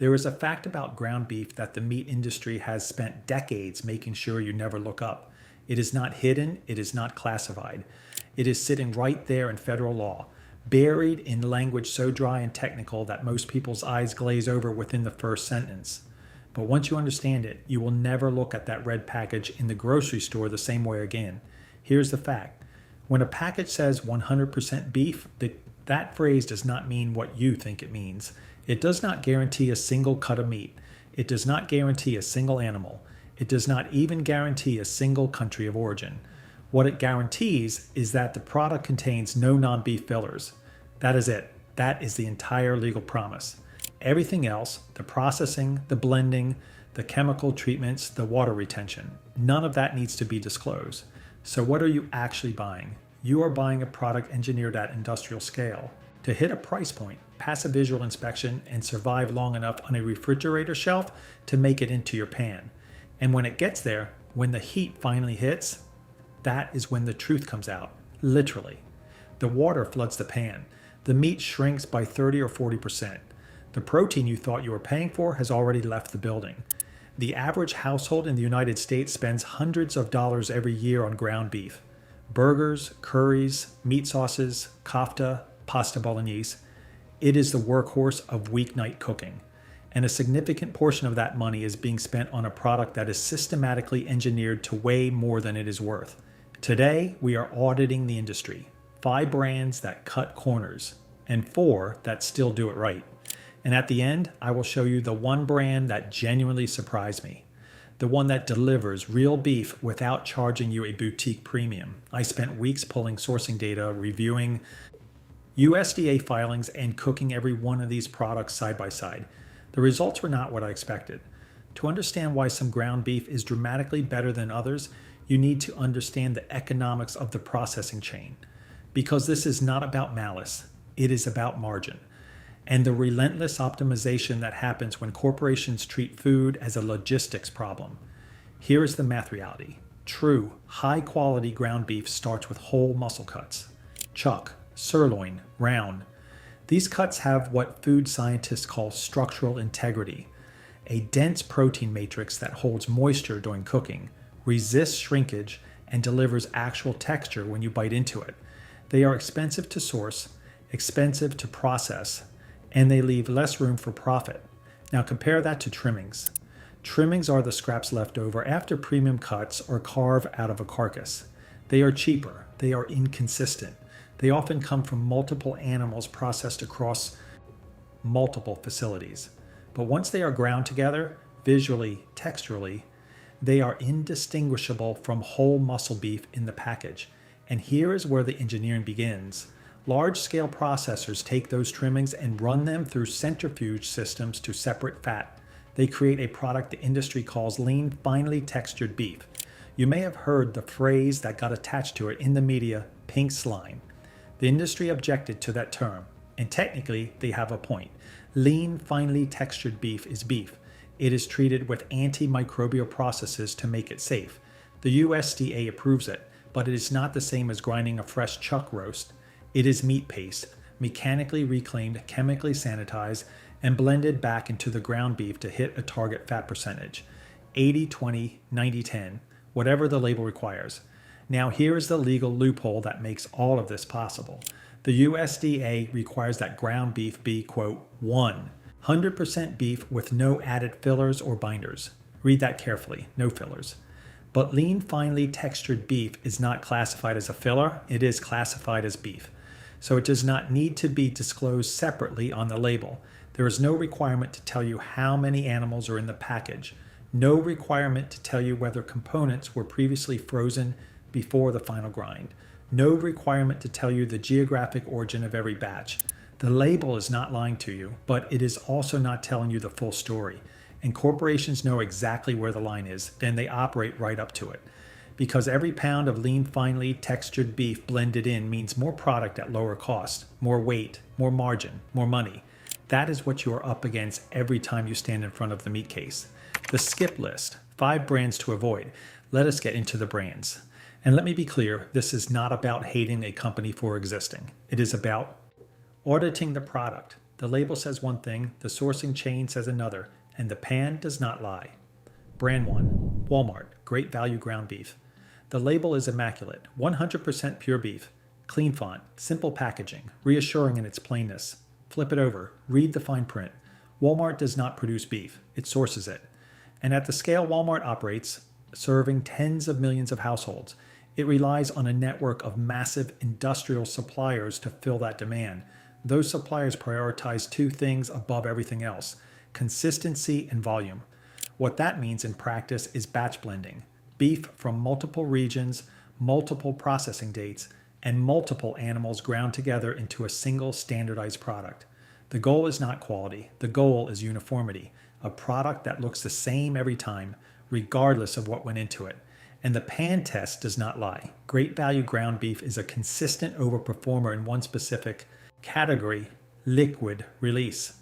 There is a fact about ground beef that the meat industry has spent decades making sure you never look up. It is not hidden, it is not classified. It is sitting right there in federal law, buried in language so dry and technical that most people's eyes glaze over within the first sentence. But once you understand it, you will never look at that red package in the grocery store the same way again. Here's the fact. When a package says 100% beef, that phrase does not mean what you think it means. It does not guarantee a single cut of meat. It does not guarantee a single animal. It does not even guarantee a single country of origin. What it guarantees is that the product contains no non-beef fillers. That is it. That is the entire legal promise. Everything else, the processing, the blending, the chemical treatments, the water retention, none of that needs to be disclosed. So what are you actually buying? You are buying a product engineered at industrial scale to hit a price point, pass a visual inspection, and survive long enough on a refrigerator shelf to make it into your pan. And when it gets there, when the heat finally hits, that is when the truth comes out, literally. The water floods the pan. The meat shrinks by 30 or 40%. The protein you thought you were paying for has already left the building. The average household in the United States spends hundreds of dollars every year on ground beef. Burgers, curries, meat sauces, kofta, pasta bolognese. It is the workhorse of weeknight cooking. And a significant portion of that money is being spent on a product that is systematically engineered to weigh more than it is worth. Today, we are auditing the industry. 5 brands that cut corners, and 4 that still do it right. And at the end, I will show you the one brand that genuinely surprised me. The one that delivers real beef without charging you a boutique premium. I spent weeks pulling sourcing data, reviewing USDA filings, and cooking every one of these products side by side. The results were not what I expected. To understand why some ground beef is dramatically better than others, you need to understand the economics of the processing chain. Because this is not about malice, it is about margin. And the relentless optimization that happens when corporations treat food as a logistics problem. Here is the math reality. True, high-quality ground beef starts with whole muscle cuts. Chuck, sirloin, round. These cuts have what food scientists call structural integrity, a dense protein matrix that holds moisture during cooking, resists shrinkage, and delivers actual texture when you bite into it. They are expensive to source, expensive to process, and they leave less room for profit. Now compare that to trimmings. Trimmings are the scraps left over after premium cuts or carve out of a carcass. They are cheaper, they are inconsistent. They often come from multiple animals processed across multiple facilities. But once they are ground together, visually, texturally, they are indistinguishable from whole muscle beef in the package. And here is where the engineering begins. Large-scale processors take those trimmings and run them through centrifuge systems to separate fat. They create a product the industry calls lean, finely textured beef. You may have heard the phrase that got attached to it in the media, pink slime. The industry objected to that term, and technically they have a point. Lean, finely textured beef is beef. It is treated with antimicrobial processes to make it safe. The USDA approves it, but it is not the same as grinding a fresh chuck roast. It is meat paste, mechanically reclaimed, chemically sanitized, and blended back into the ground beef to hit a target fat percentage. 80-20, 90-10, whatever the label requires. Now here is the legal loophole that makes all of this possible. The USDA requires that ground beef be, quote, 100% beef with no added fillers or binders. Read that carefully, no fillers. But lean, finely textured beef is not classified as a filler, it is classified as beef. So it does not need to be disclosed separately on the label. There is no requirement to tell you how many animals are in the package. No requirement to tell you whether components were previously frozen before the final grind. No requirement to tell you the geographic origin of every batch. The label is not lying to you, but it is also not telling you the full story. And corporations know exactly where the line is, then they operate right up to it. Because every pound of lean, finely textured beef blended in means more product at lower cost, more weight, more margin, more money. That is what you are up against every time you stand in front of the meat case. The skip list, 5 brands to avoid. Let us get into the brands. And let me be clear, this is not about hating a company for existing. It is about auditing the product, The label says one thing, the sourcing chain says another, and the pan does not lie. Brand 1, Walmart, great value ground beef. The label is immaculate, 100% pure beef. Clean font, simple packaging, reassuring in its plainness. Flip it over, read the fine print. Walmart does not produce beef, it sources it. And at the scale Walmart operates, serving tens of millions of households, it relies on a network of massive industrial suppliers to fill that demand. Those suppliers prioritize two things above everything else: consistency and volume. What that means in practice is batch blending. Beef from multiple regions, multiple processing dates, and multiple animals ground together into a single standardized product. The goal is not quality, the goal is uniformity, a product that looks the same every time, regardless of what went into it. And the pan test does not lie. Great value ground beef is a consistent overperformer in one specific category: liquid release.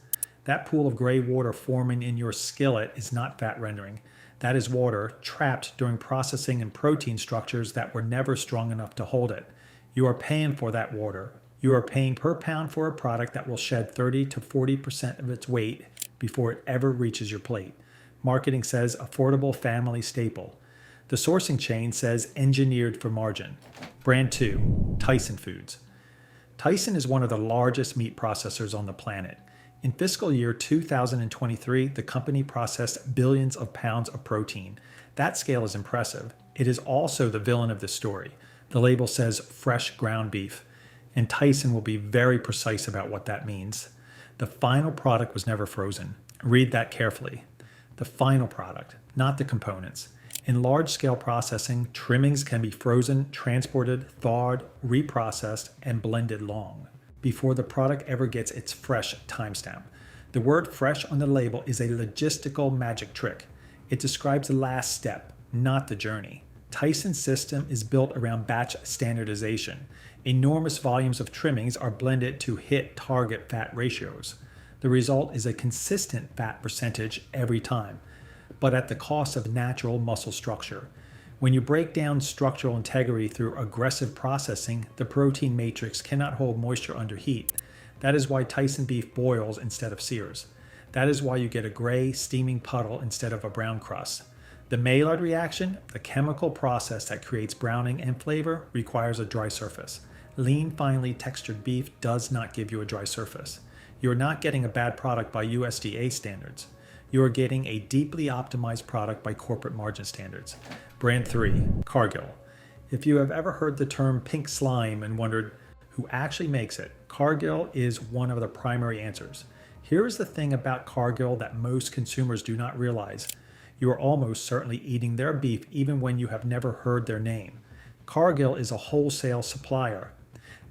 That pool of gray water forming in your skillet is not fat rendering. That is water trapped during processing in protein structures that were never strong enough to hold it. You are paying for that water. You are paying per pound for a product that will shed 30 to 40% of its weight before it ever reaches your plate. Marketing says affordable family staple. The sourcing chain says engineered for margin. Brand 2, Tyson Foods. Tyson is one of the largest meat processors on the planet. In fiscal year 2023, the company processed billions of pounds of protein. That scale is impressive. It is also the villain of this story. The label says fresh ground beef, and Tyson will be very precise about what that means. The final product was never frozen. Read that carefully. The final product, not the components. In large-scale processing, trimmings can be frozen, transported, thawed, reprocessed, and blended long before the product ever gets its fresh timestamp. The word fresh on the label is a logistical magic trick. It describes the last step, not the journey. Tyson's system is built around batch standardization. Enormous volumes of trimmings are blended to hit target fat ratios. The result is a consistent fat percentage every time, but at the cost of natural muscle structure. When you break down structural integrity through aggressive processing, the protein matrix cannot hold moisture under heat. That is why Tyson beef boils instead of sears. That is why you get a gray, steaming puddle instead of a brown crust. The Maillard reaction, the chemical process that creates browning and flavor, requires a dry surface. Lean, finely textured beef does not give you a dry surface. You are not getting a bad product by USDA standards. You are getting a deeply optimized product by corporate margin standards. Brand 3, Cargill. If you have ever heard the term pink slime and wondered who actually makes it, Cargill is one of the primary answers. Here is the thing about Cargill that most consumers do not realize. You are almost certainly eating their beef even when you have never heard their name. Cargill is a wholesale supplier.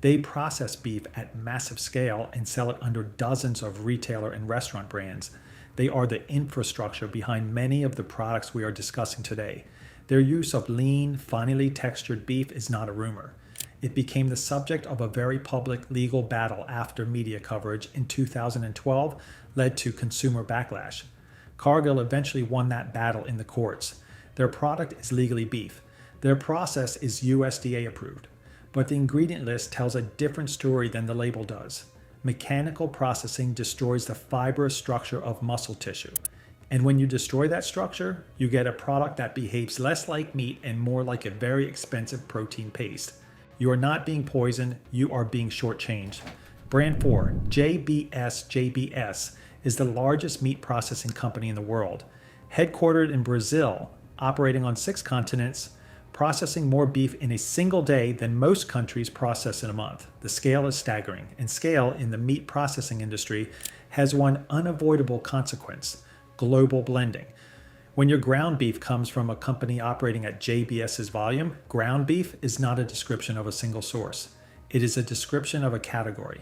They process beef at massive scale and sell it under dozens of retailer and restaurant brands. They are the infrastructure behind many of the products we are discussing today. Their use of lean, finely textured beef is not a rumor. It became the subject of a very public legal battle after media coverage in 2012 led to consumer backlash. Cargill eventually won that battle in the courts. Their product is legally beef. Their process is USDA approved. But the ingredient list tells a different story than the label does. Mechanical processing destroys the fibrous structure of muscle tissue. And when you destroy that structure, you get a product that behaves less like meat and more like a very expensive protein paste. You are not being poisoned, you are being shortchanged. Brand 4, JBS, is the largest meat processing company in the world. Headquartered in Brazil, operating on 6 continents, processing more beef in a single day than most countries process in a month. The scale is staggering, and scale in the meat processing industry has one unavoidable consequence: global blending. When your ground beef comes from a company operating at JBS's volume, ground beef is not a description of a single source. It is a description of a category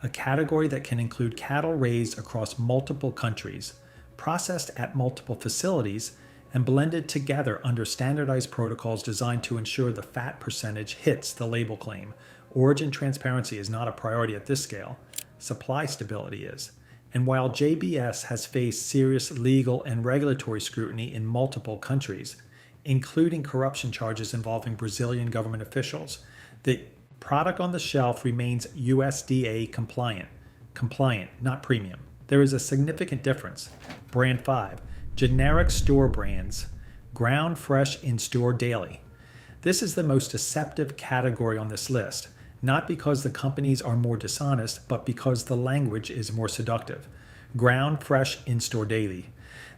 that can include cattle raised across multiple countries, processed at multiple facilities, and blended together under standardized protocols designed to ensure the fat percentage hits the label claim. Origin transparency is not a priority at this scale. Supply stability is. And while JBS has faced serious legal and regulatory scrutiny in multiple countries, including corruption charges involving Brazilian government officials, the product on the shelf remains USDA compliant. compliant, not premium. There is a significant difference. Brand 5, generic store brands, ground fresh in store daily. This is the most deceptive category on this list, not because the companies are more dishonest, but because the language is more seductive. Ground fresh in store daily.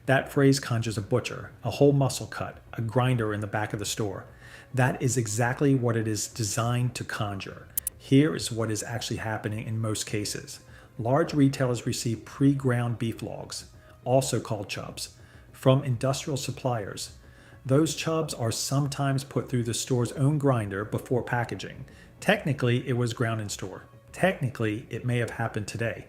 That phrase conjures a butcher, a whole muscle cut, a grinder in the back of the store. That is exactly what it is designed to conjure. Here is what is actually happening in most cases. Large retailers receive pre-ground beef logs, also called chubs, from industrial suppliers. Those chubs are sometimes put through the store's own grinder before packaging. Technically, it was ground in store. Technically, it may have happened today.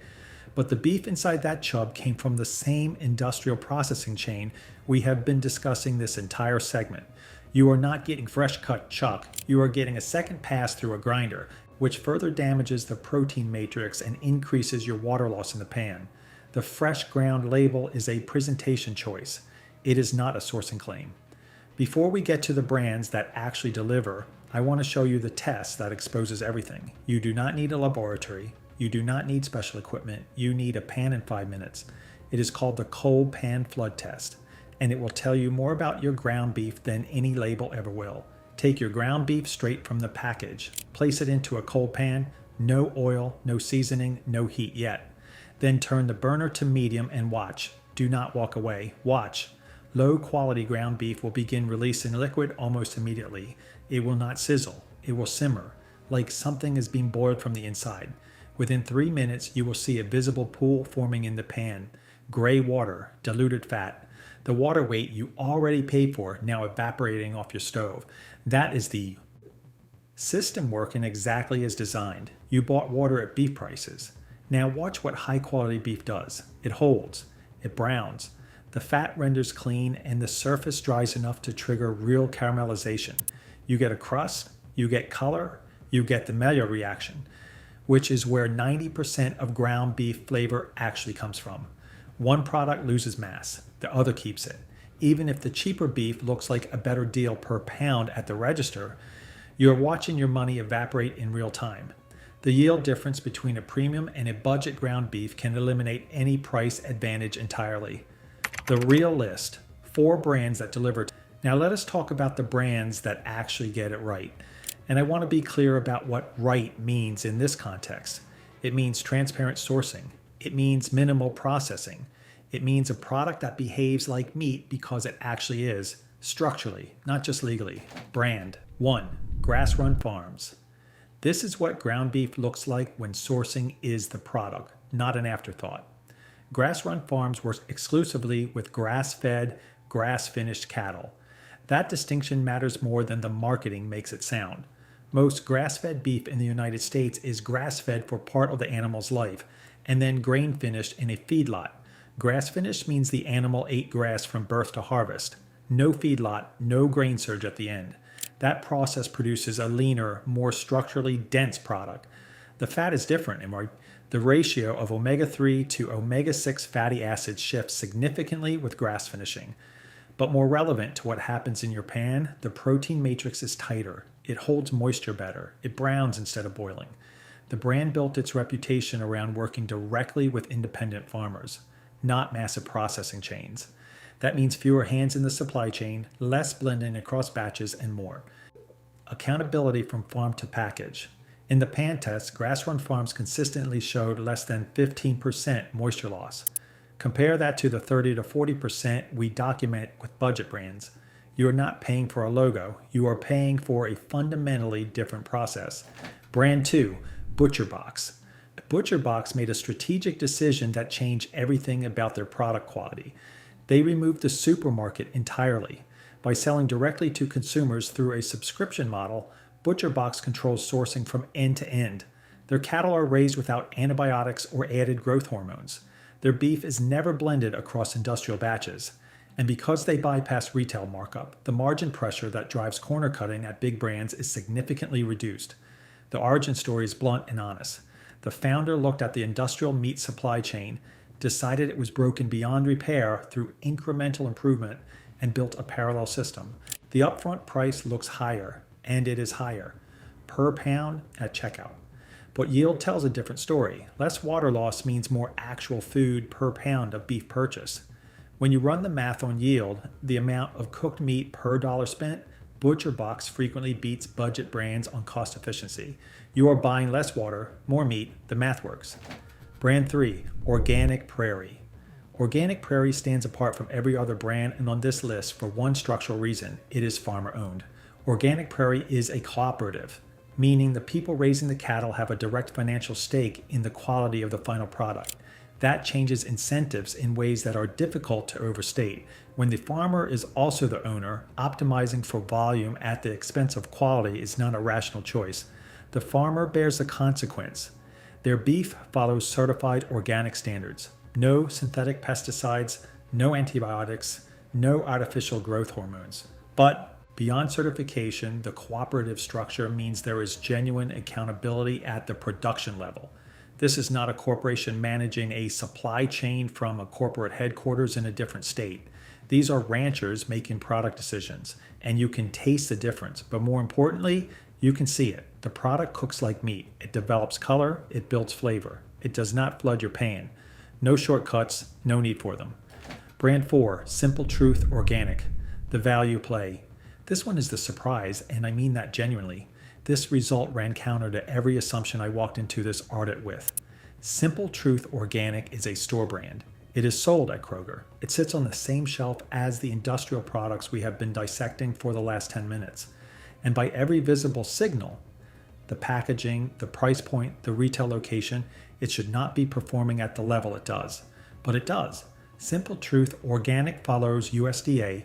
But the beef inside that chub came from the same industrial processing chain we have been discussing this entire segment. You are not getting fresh cut chuck, you are getting a second pass through a grinder, which further damages the protein matrix and increases your water loss in the pan. The fresh ground label is a presentation choice. It is not a sourcing claim. Before we get to the brands that actually deliver, I want to show you the test that exposes everything. You do not need a laboratory. You do not need special equipment. You need a pan in 5 minutes. It is called the cold pan flood test, and it will tell you more about your ground beef than any label ever will. Take your ground beef straight from the package. Place it into a cold pan. No oil, no seasoning, no heat yet. Then turn the burner to medium and watch. Do not walk away. Watch. Low quality ground beef will begin releasing liquid almost immediately. It will not sizzle. It will simmer, like something is being boiled from the inside. Within 3 minutes, you will see a visible pool forming in the pan. Gray water, diluted fat. The water weight you already paid for now evaporating off your stove. That is the system working exactly as designed. You bought water at beef prices. Now watch what high quality beef does. It holds. It browns. The fat renders clean and the surface dries enough to trigger real caramelization. You get a crust, you get color, you get the Maillard reaction, which is where 90% of ground beef flavor actually comes from. One product loses mass, the other keeps it. Even if the cheaper beef looks like a better deal per pound at the register, you're watching your money evaporate in real time. The yield difference between a premium and a budget ground beef can eliminate any price advantage entirely. The real list, 4 brands that deliver. Now let us talk about the brands that actually get it right. And I want to be clear about what right means in this context. It means transparent sourcing. It means minimal processing. It means a product that behaves like meat because it actually is, structurally, not just legally. Brand 1, Grass Run Farms. This is what ground beef looks like when sourcing is the product, not an afterthought. Grass Run Farms works exclusively with grass-fed, grass-finished cattle. That distinction matters more than the marketing makes it sound. Most grass-fed beef in the United States is grass-fed for part of the animal's life, and then grain-finished in a feedlot. Grass-finished means the animal ate grass from birth to harvest. No feedlot, no grain surge at the end. That process produces a leaner, more structurally dense product. The fat is different, am I right? The ratio of omega-3 to omega-6 fatty acids shifts significantly with grass finishing. But more relevant to what happens in your pan, the protein matrix is tighter. It holds moisture better. It browns instead of boiling. The brand built its reputation around working directly with independent farmers, not massive processing chains. That means fewer hands in the supply chain, less blending across batches, and more. Accountability from farm to package. In the pan test, Grass Run Farms consistently showed less than 15% moisture loss. Compare that to the 30 to 40% we document with budget brands. You are not paying for a logo. You are paying for a fundamentally different process. Brand 2, Butcher Box. Butcher Box made a strategic decision that changed everything about their product quality. They removed the supermarket entirely. By selling directly to consumers through a subscription model, Butcher Box controls sourcing from end to end. Their cattle are raised without antibiotics or added growth hormones. Their beef is never blended across industrial batches. And because they bypass retail markup, the margin pressure that drives corner cutting at big brands is significantly reduced. The origin story is blunt and honest. The founder looked at the industrial meat supply chain, decided it was broken beyond repair through incremental improvement, and built a parallel system. The upfront price looks higher, and it is higher, per pound at checkout. But yield tells a different story. Less water loss means more actual food per pound of beef purchase. When you run the math on yield, the amount of cooked meat per dollar spent, Butcher Box frequently beats budget brands on cost efficiency. You are buying less water, more meat, the math works. Brand 3, Organic Prairie. Organic Prairie stands apart from every other brand and on this list for one structural reason: it is farmer owned. Organic Prairie is a cooperative, meaning the people raising the cattle have a direct financial stake in the quality of the final product. That changes incentives in ways that are difficult to overstate. When the farmer is also the owner, optimizing for volume at the expense of quality is not a rational choice. The farmer bears the consequence. Their beef follows certified organic standards. No synthetic pesticides, no antibiotics, no artificial growth hormones. But beyond certification, the cooperative structure means there is genuine accountability at the production level. This is not a corporation managing a supply chain from a corporate headquarters in a different state. These are ranchers making product decisions, and you can taste the difference. But more importantly, you can see it. The product cooks like meat. It develops color, it builds flavor. It does not flood your pan. No shortcuts, no need for them. Brand 4, Simple Truth Organic, the value play. This one is the surprise, and I mean that genuinely. This result ran counter to every assumption I walked into this audit with. Simple Truth Organic is a store brand. It is sold at Kroger. It sits on the same shelf as the industrial products we have been dissecting for the last 10 minutes. And by every visible signal, the packaging, the price point, the retail location, it should not be performing at the level it does. But it does. Simple Truth Organic follows USDA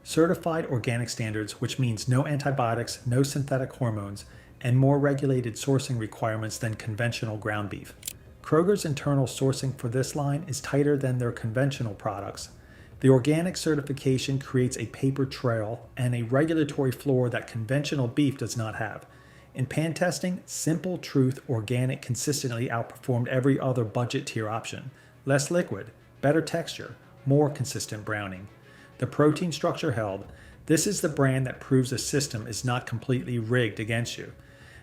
certified organic standards, which means no antibiotics, no synthetic hormones, and more regulated sourcing requirements than conventional ground beef. Kroger's internal sourcing for this line is tighter than their conventional products. The organic certification creates a paper trail and a regulatory floor that conventional beef does not have. In pan testing, Simple Truth Organic consistently outperformed every other budget tier option. Less liquid, better texture, more consistent browning. The protein structure held. This is the brand that proves the system is not completely rigged against you.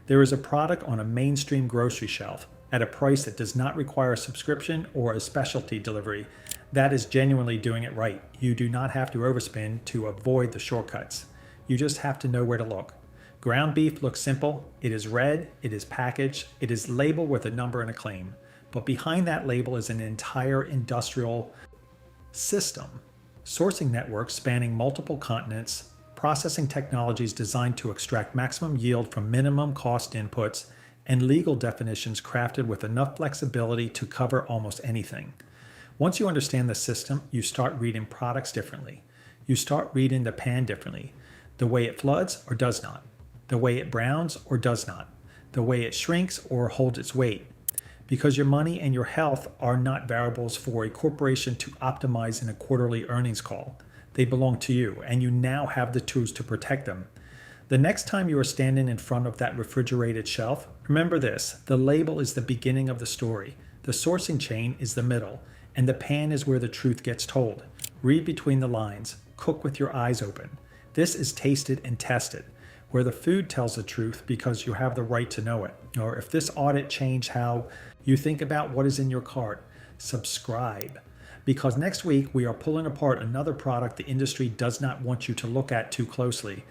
There is a product on a mainstream grocery shelf at a price that does not require a subscription or a specialty delivery. That is genuinely doing it right. You do not have to overspend to avoid the shortcuts. You just have to know where to look. Ground beef looks simple. It is red, it is packaged, it is labeled with a number and a claim. But behind that label is an entire industrial system. Sourcing networks spanning multiple continents, processing technologies designed to extract maximum yield from minimum cost inputs, and legal definitions crafted with enough flexibility to cover almost anything. Once you understand the system, you start reading products differently. You start reading the pan differently. The way it floods or does not. The way it browns or does not. The way it shrinks or holds its weight. Because your money and your health are not variables for a corporation to optimize in a quarterly earnings call. They belong to you, and you now have the tools to protect them. The next time you are standing in front of that refrigerated shelf, remember this: the label is the beginning of the story, the sourcing chain is the middle, and the pan is where the truth gets told. Read between the lines, cook with your eyes open. This is tasted and tested, where the food tells the truth because you have the right to know it. Or if this audit changed how you think about what is in your cart, subscribe. Because next week we are pulling apart another product the industry does not want you to look at too closely.